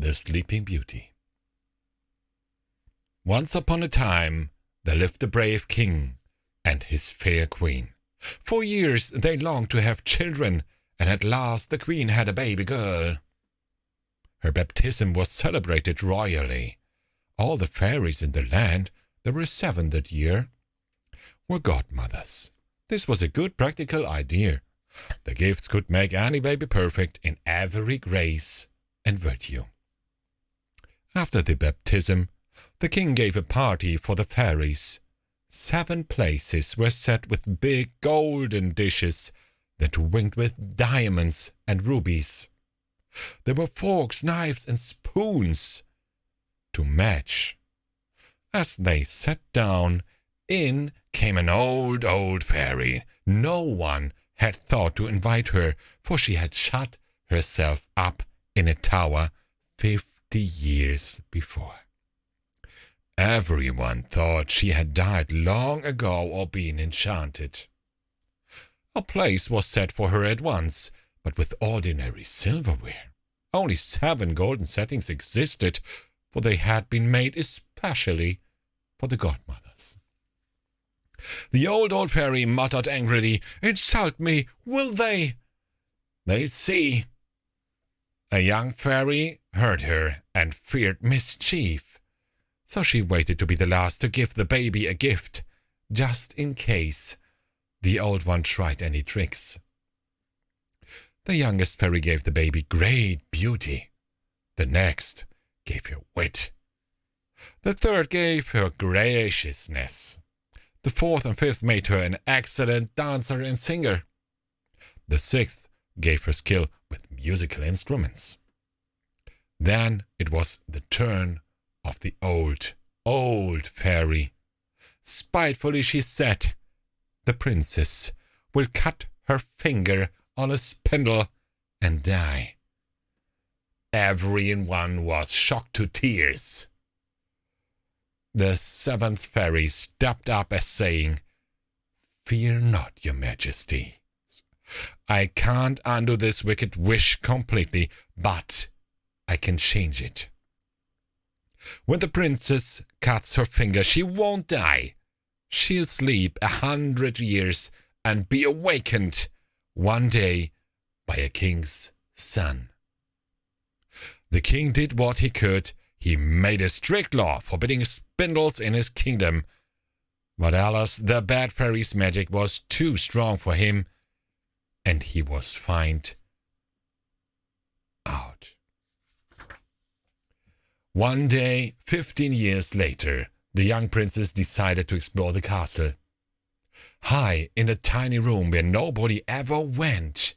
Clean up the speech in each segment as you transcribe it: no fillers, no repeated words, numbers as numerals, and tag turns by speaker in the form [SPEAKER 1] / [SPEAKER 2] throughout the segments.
[SPEAKER 1] The Sleeping Beauty. Once upon a time there lived a brave king and his fair queen. For years they longed to have children, and at last the queen had a baby girl. Her baptism was celebrated royally. All the fairies in the land, there were 7 that year, were godmothers. This was a good practical idea. The gifts could make any baby perfect in every grace and virtue. After the baptism, the king gave a party for the fairies. 7 places were set with big golden dishes that winked with diamonds and rubies. There were forks, knives, and spoons to match. As they sat down, in came an old fairy. No one had thought to invite her, for she had shut herself up in a tower 50 years before. Everyone thought she had died long ago or been enchanted. A place was set for her at once, but with ordinary silverware. Only 7 golden settings existed, for they had been made especially for the godmothers. The old fairy muttered angrily, "Insult me, will they? They'll see." A young fairy heard her and feared mischief, so she waited to be the last to give the baby a gift, just in case the old one tried any tricks. The youngest fairy gave the baby great beauty. The next gave her wit. The third gave her graciousness. The 4th and 5th made her an excellent dancer and singer. The 6th gave her skill with musical instruments. Then it was the turn of the old fairy. Spitefully she said, "The princess will cut her finger on a spindle and die." Everyone was shocked to tears. The 7th fairy stepped up as saying, "Fear not, your majesty. I can't undo this wicked wish completely, but I can change it. When the princess cuts her finger, she won't die. She'll sleep 100 years and be awakened one day by a king's son." The king did what he could. He made a strict law forbidding spindles in his kingdom. But alas, the bad fairy's magic was too strong for him, and he was fined out. One day, 15 years later, the young princess decided to explore the castle. High in a tiny room where nobody ever went,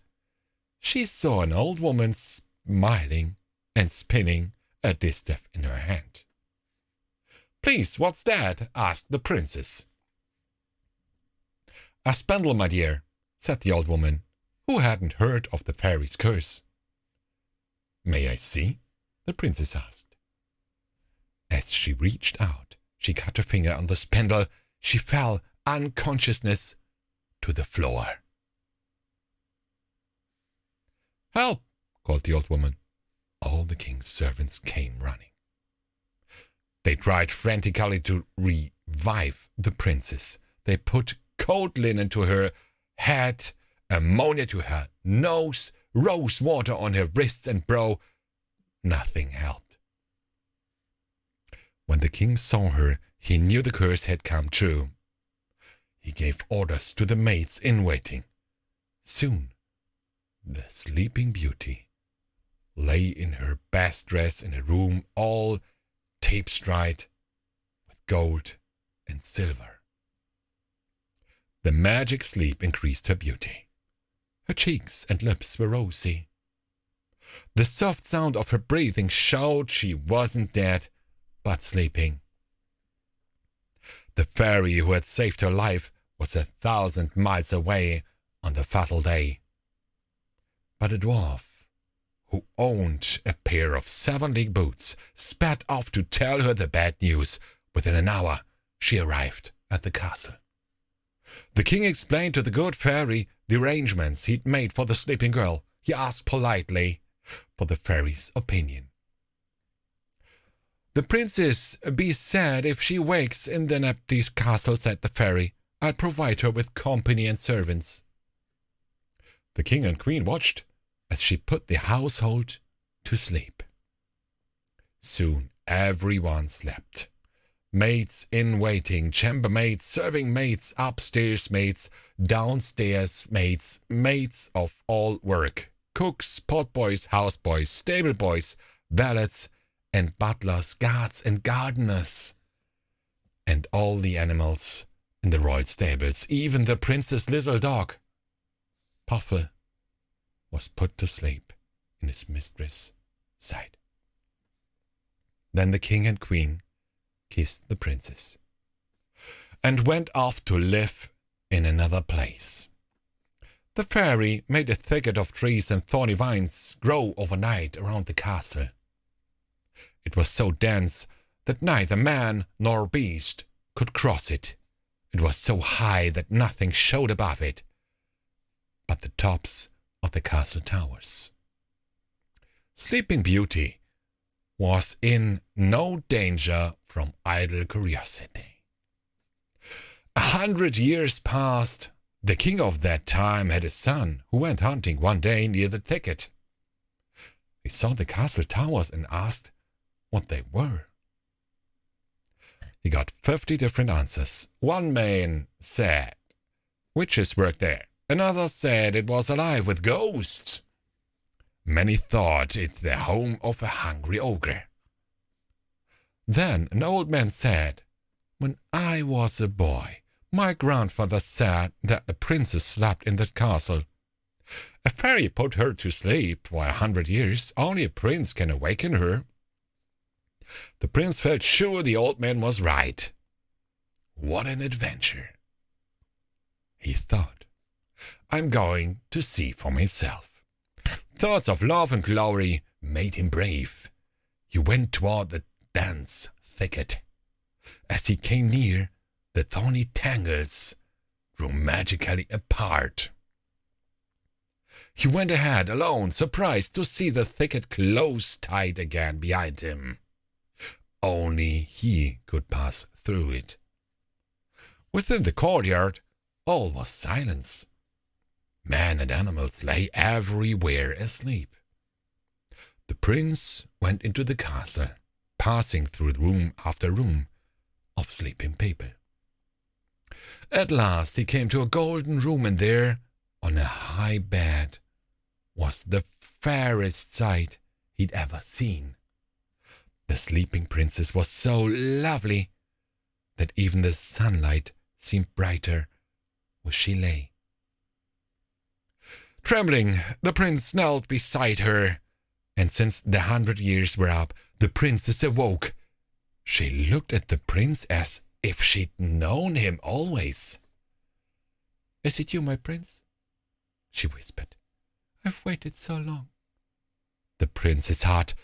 [SPEAKER 1] she saw an old woman smiling and spinning a distaff in her hand. "Please, what's that?" asked the princess. "A spindle, my dear," said the old woman, who hadn't heard of the fairy's curse. "May I see?" the princess asked. As she reached out, she cut her finger on the spindle. She fell unconsciousness to the floor. "Help!" called the old woman. All the king's servants came running. They tried frantically to revive the princess. They put cold linen to her head, ammonia to her nose, rose water on her wrists and brow. Nothing helped. When the king saw her, he knew the curse had come true. He gave orders to the maids in waiting. Soon, the Sleeping Beauty lay in her best dress in a room all tapestryed with gold and silver. The magic sleep increased her beauty. Her cheeks and lips were rosy. The soft sound of her breathing showed she wasn't dead, but sleeping. The fairy who had saved her life was 1,000 miles away on the fatal day. But a dwarf, who owned a pair of 7-league boots, sped off to tell her the bad news. Within an hour, she arrived at the castle. The king explained to the good fairy the arrangements he'd made for the sleeping girl. He asked politely for the fairy's opinion. "The princess be sad if she wakes in the empty castle," said the fairy. "I'll provide her with company and servants." The king and queen watched as she put the household to sleep. Soon everyone slept. Maids in waiting, chambermaids, serving maids, upstairs maids, downstairs maids, maids of all work, cooks, potboys, houseboys, stable boys, valets, and butlers, guards and gardeners, and all the animals in the royal stables, even the prince's little dog, Puffle, was put to sleep in his mistress' side. Then the king and queen kissed the princess and went off to live in another place. The fairy made a thicket of trees and thorny vines grow overnight around the castle. It was so dense that neither man nor beast could cross it. It was so high that nothing showed above it but the tops of the castle towers. Sleeping Beauty was in no danger from idle curiosity. 100 years passed. The king of that time had a son who went hunting one day near the thicket. He saw the castle towers and asked what they were. He got 50 different answers. One man said witches worked there. Another said it was alive with ghosts. Many thought it the home of a hungry ogre. Then an old man said, "When I was a boy, my grandfather said that the princess slept in that castle. A fairy put her to sleep for 100 years. Only a prince can awaken her." The prince felt sure the old man was right. What an adventure! He thought, "I'm going to see for myself." Thoughts of love and glory made him brave. He went toward the dense thicket. As he came near, the thorny tangles grew magically apart. He went ahead alone, surprised to see the thicket close tight again behind him. Only he could pass through it. Within the courtyard, all was silence. Men and animals lay everywhere asleep. The prince went into the castle, passing through room after room of sleeping people. At last he came to a golden room, and there, on a high bed, was the fairest sight he'd ever seen. The sleeping princess was so lovely that even the sunlight seemed brighter where she lay. Trembling, the prince knelt beside her, and since the 100 years were up, the princess awoke. She looked at the prince as if she'd known him always. "Is it you, my prince?" she whispered. "I've waited so long." The prince's heart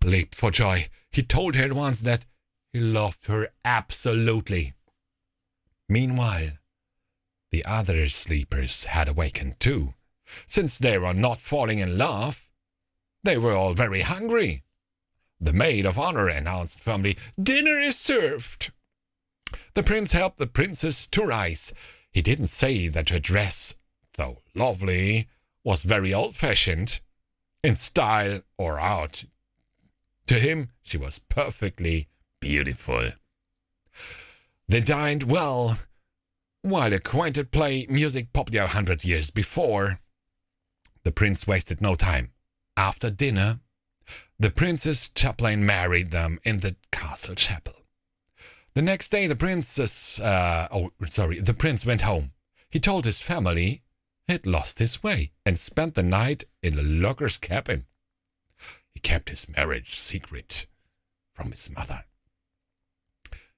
[SPEAKER 1] leaped for joy. He told her at once that he loved her absolutely. Meanwhile, the other sleepers had awakened too. Since they were not falling in love, they were all very hungry. The maid of honor announced firmly, "Dinner is served." The prince helped the princess to rise. He didn't say that her dress, though lovely, was very old-fashioned in style or out. To him, she was perfectly beautiful. They dined well, while acquainted play music popular 100 years before. The prince wasted no time. After dinner, the prince's chaplain married them in the castle chapel. The next day, the prince went home. He told his family he'd lost his way and spent the night in a logger's cabin. He kept his marriage secret from his mother.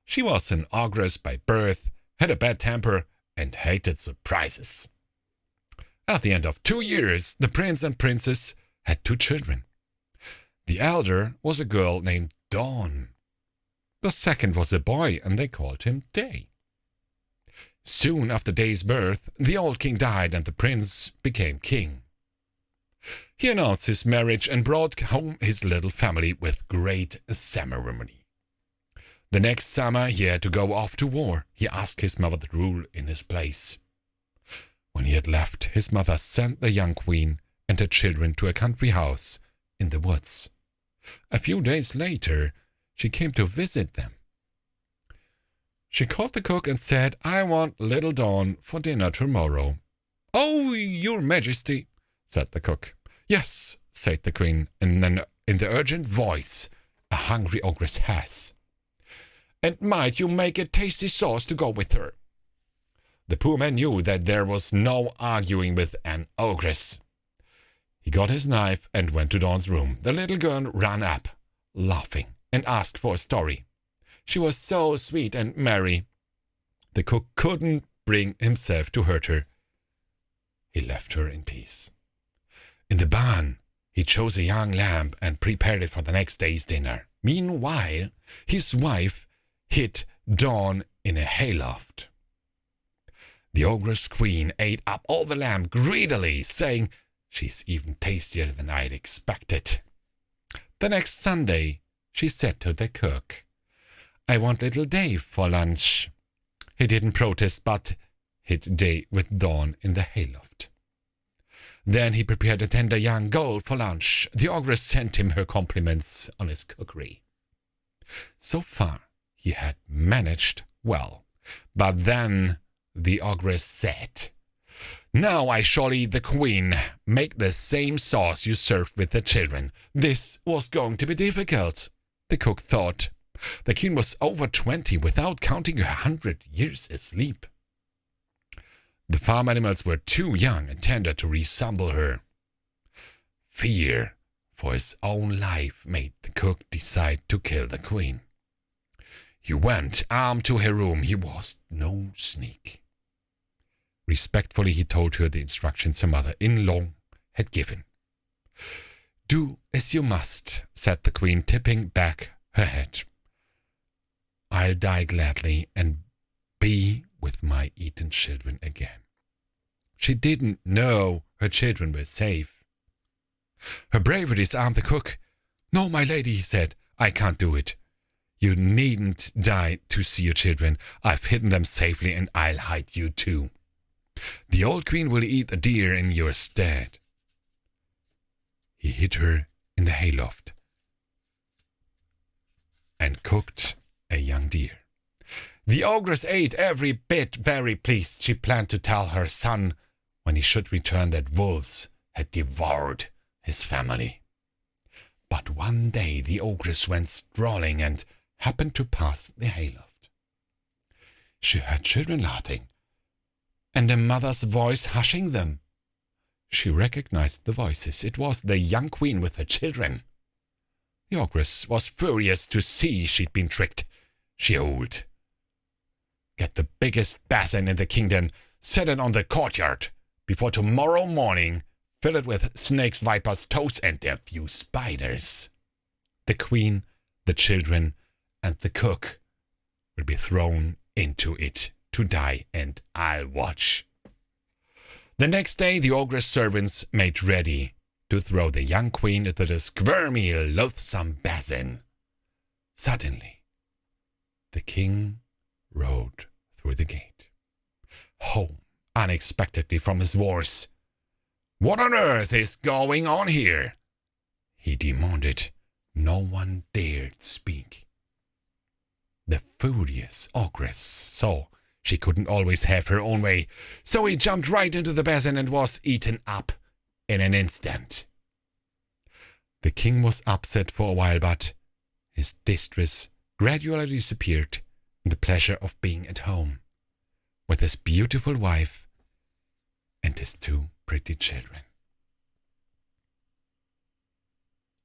[SPEAKER 1] She was an ogress by birth, had a bad temper, and hated surprises. At the end of 2 years, the prince and princess had 2 children. The elder was a girl named Dawn. The second was a boy, and they called him Day. Soon after Day's birth, the old king died, and the prince became king. He announced his marriage and brought home his little family with great ceremony. The next summer he had to go off to war. He asked his mother to rule in his place. When he had left, his mother sent the young queen and her children to a country house in the woods. A few days later, she came to visit them. She called the cook and said, "I want little Dawn for dinner tomorrow." "Oh, your majesty," said the cook. "Yes," said the queen, and then in the urgent voice a hungry ogress has. "And might you make a tasty sauce to go with her?" The poor man knew that there was no arguing with an ogress. He got his knife and went to Dawn's room. The little girl ran up, laughing, and asked for a story. She was so sweet and merry. The cook couldn't bring himself to hurt her. He left her in peace. In the barn, he chose a young lamb and prepared it for the next day's dinner. Meanwhile, his wife hid Dawn in a hayloft. The ogress queen ate up all the lamb greedily, saying, "She's even tastier than I'd expected." The next Sunday, she said to the cook, "I want little Dave for lunch." He didn't protest, but hid day with Dawn in the hayloft. Then he prepared a tender young goat for lunch. The ogress sent him her compliments on his cookery. So far, he had managed well. But then the ogress said, "Now I shall eat the queen. Make the same sauce you served with the children." This was going to be difficult, the cook thought. The queen was over 20 without counting 100 years asleep. The farm animals were too young and tender to resemble her. Fear for his own life made the cook decide to kill the queen. He went armed to her room. He was no sneak. Respectfully, he told her the instructions her mother-in-law had given. "Do as you must," said the queen, tipping back her head. "I'll die gladly and be with my eaten children again." She didn't know her children were safe. Her bravery disarmed the cook. "No, my lady," he said, "I can't do it. You needn't die to see your children. I've hidden them safely, and I'll hide you too. The old queen will eat a deer in your stead." He hid her in the hayloft and cooked a young deer. The ogress ate every bit, very pleased. She planned to tell her son when he should return that wolves had devoured his family. But one day the ogress went strolling and happened to pass the hayloft. She heard children laughing and a mother's voice hushing them. She recognized the voices. It was the young queen with her children. The ogress was furious to see she'd been tricked. She yelled, "Get the biggest basin in the kingdom, set it on the courtyard. Before tomorrow morning, fill it with snakes, vipers, toads, and a few spiders. The queen, the children, and the cook will be thrown into it to die, and I'll watch." The next day, the ogress servants made ready to throw the young queen into the squirmy, loathsome basin. Suddenly, the king rode through the gate, home unexpectedly from his wars. "What on earth is going on here?" he demanded. No one dared speak. The furious ogress saw she couldn't always have her own way, so he jumped right into the basin and was eaten up in an instant. The king was upset for a while, but his distress gradually disappeared in the pleasure of being at home with his beautiful wife and his two pretty children.